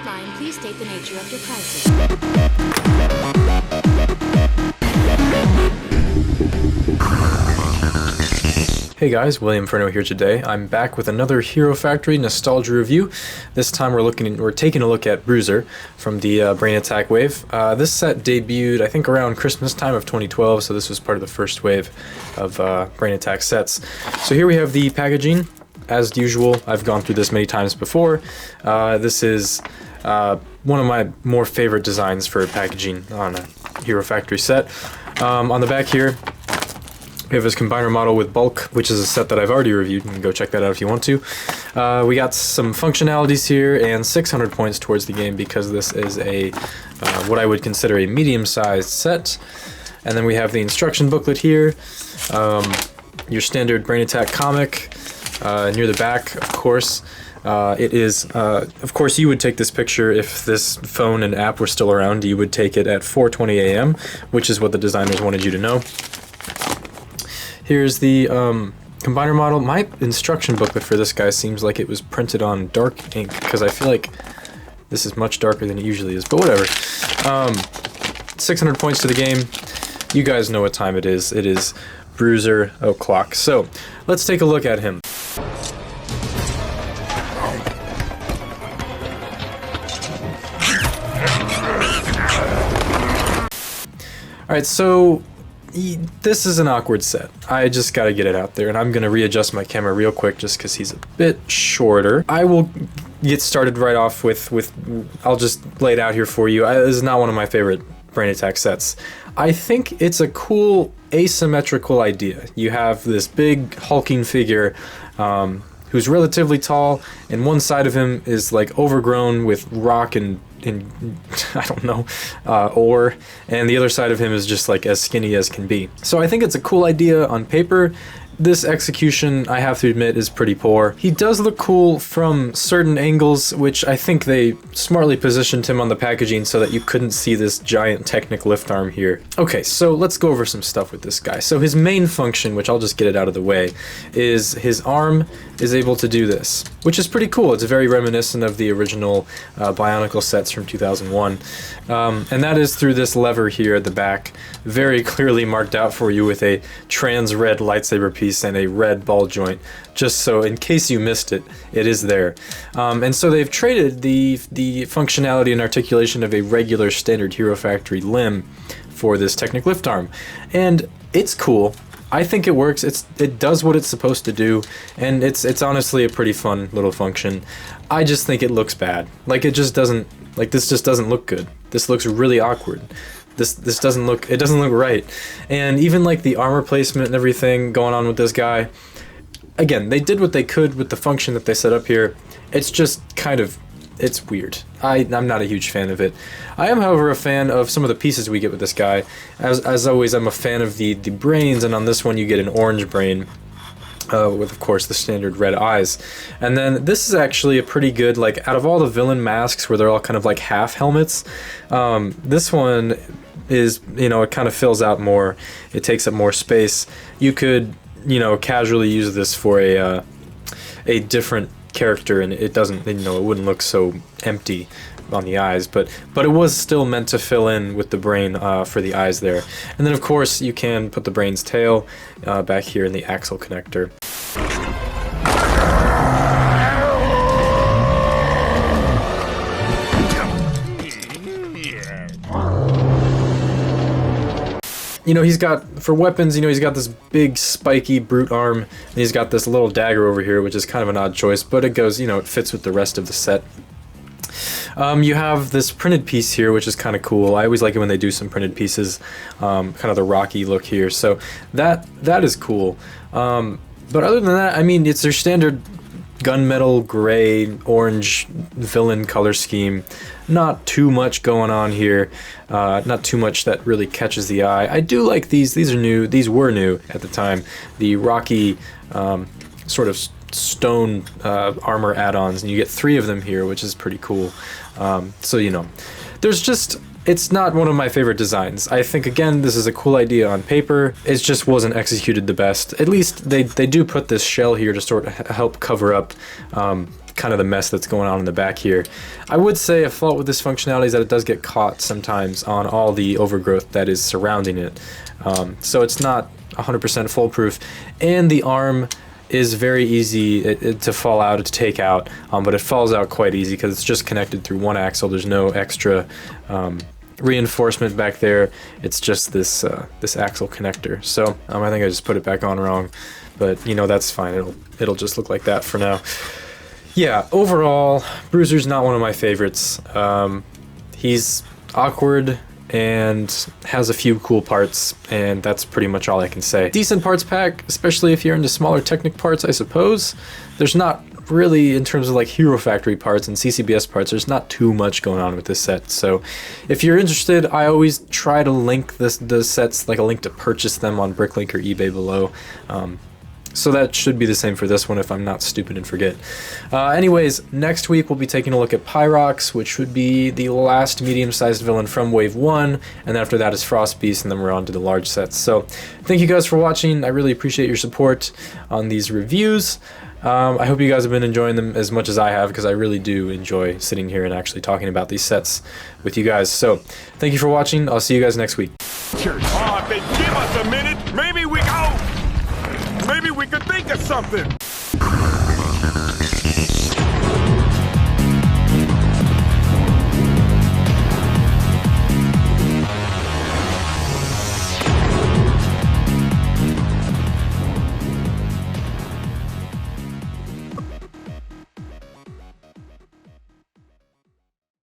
line, please state the nature of your crisis. Hey guys, William Furno here today. I'm back with another Hero Factory nostalgia review. This time we're taking a look at Bruizer from the Brain Attack wave. This set debuted, I think, around Christmas time of 2012, so this was part of the first wave of Brain Attack sets. So here we have the packaging. As usual, I've gone through this many times before. This is one of my more favorite designs for packaging on a Hero Factory set. On the back here, we have his combiner model with bulk, which is a set that I've already reviewed. You can go check that out if you want to. We got some functionalities here and 600 points towards the game because this is a what I would consider a medium-sized set. And then we have the instruction booklet here, your standard Brain Attack comic. Near the back, of course, it is, of course, you would take this picture if this phone and app were still around. You would take it at 4:20 a.m., which is what the designers wanted you to know. Here's the combiner model. My instruction booklet for this guy seems like it was printed on dark ink, because I feel like this is much darker than it usually is, but whatever. 600 points to the game. You guys know what time it is. It is Bruizer o'clock. So, let's take a look at him. Alright, so this is an awkward set. I just gotta get it out there, and I'm gonna readjust my camera real quick just because he's a bit shorter. I will get started right off with I'll just lay it out here for you. This is not one of my favorite Brain Attack sets. I think it's a cool asymmetrical idea. You have this big hulking figure who's relatively tall, and one side of him is like overgrown with rock and I don't know, ore, and the other side of him is just like as skinny as can be. So I think it's a cool idea on paper. This execution, I have to admit, is pretty poor. He does look cool from certain angles, which I think they smartly positioned him on the packaging so that you couldn't see this giant Technic lift arm here. Okay, so let's go over some stuff with this guy. So his main function, which I'll just get it out of the way, is his arm is able to do this, which is pretty cool. It's very reminiscent of the original Bionicle sets from 2001. And that is through this lever here at the back, very clearly marked out for you with a trans red lightsaber piece and a red ball joint, just so in case you missed it, it is there. And so they've traded the functionality and articulation of a regular standard Hero Factory limb for this Technic lift arm, and it's cool. I think it works. It does what it's supposed to do, and it's honestly a pretty fun little function. I just think it looks bad. Like, it just doesn't, like, this just doesn't look good. This looks really awkward. This doesn't look, it doesn't look right. And even like the armor placement and everything going on with this guy, again, they did what they could with the function that they set up here. It's just kind of, it's weird. I'm not a huge fan of it. I am, however, a fan of some of the pieces we get with this guy. As always, I'm a fan of the brains, and on this one you get an orange brain. With, of course, the standard red eyes. And then this is actually a pretty good, like, out of all the villain masks where they're all kind of like half helmets, this one is, you know, it kind of fills out more. It takes up more space. You could, you know, casually use this for a different character, and it doesn't, you know, it wouldn't look so empty on the eyes, but it was still meant to fill in with the brain for the eyes there. And then, of course, you can put the brain's tail back here in the axle connector. You know, he's got, for weapons, you know, he's got this big spiky brute arm, and he's got this little dagger over here, which is kind of an odd choice, but it goes, you know, it fits with the rest of the set. You have this printed piece here, which is kind of cool. I always like it when they do some printed pieces, kind of the Rocky look here, so that is cool. But other than that, I mean, it's their standard gunmetal gray orange villain color scheme. Not too much going on here, not too much that really catches the eye. I do like these are new, these were new at the time, the Rocky sort of stone armor add-ons, and you get 3 of them here, which is pretty cool. So, you know, there's just, it's not one of my favorite designs. I think, again, this is a cool idea on paper. It just wasn't executed the best. At least they do put this shell here to sort of help cover up kind of the mess that's going on in the back here. I would say a fault with this functionality is that it does get caught sometimes on all the overgrowth that is surrounding it. So it's not 100% foolproof, and the arm is very easy to fall out, to take out, but it falls out quite easy because it's just connected through one axle. There's no extra reinforcement back there. It's just this this axle connector. So I think I just put it back on wrong, but you know, that's fine. It'll just look like that for now. Yeah, overall, Bruiser's not one of my favorites. He's awkward and has a few cool parts, and that's pretty much all I can say. Decent parts pack, especially if you're into smaller Technic parts, I suppose. There's not really, in terms of like Hero Factory parts and CCBS parts, there's not too much going on with this set. So if you're interested, I always try to link the sets, like a link to purchase them on Bricklink or eBay below. So that should be the same for this one if I'm not stupid and forget. Anyways, next week we'll be taking a look at Pyrox, which would be the last medium-sized villain from Wave 1, and after that is Frost Beast, and then we're on to the large sets. So thank you guys for watching. I really appreciate your support on these reviews. I hope you guys have been enjoying them as much as I have, because I really do enjoy sitting here and actually talking about these sets with you guys. So thank you for watching. I'll see you guys next week. Oh, if they give us a minute, maybe we could think of something.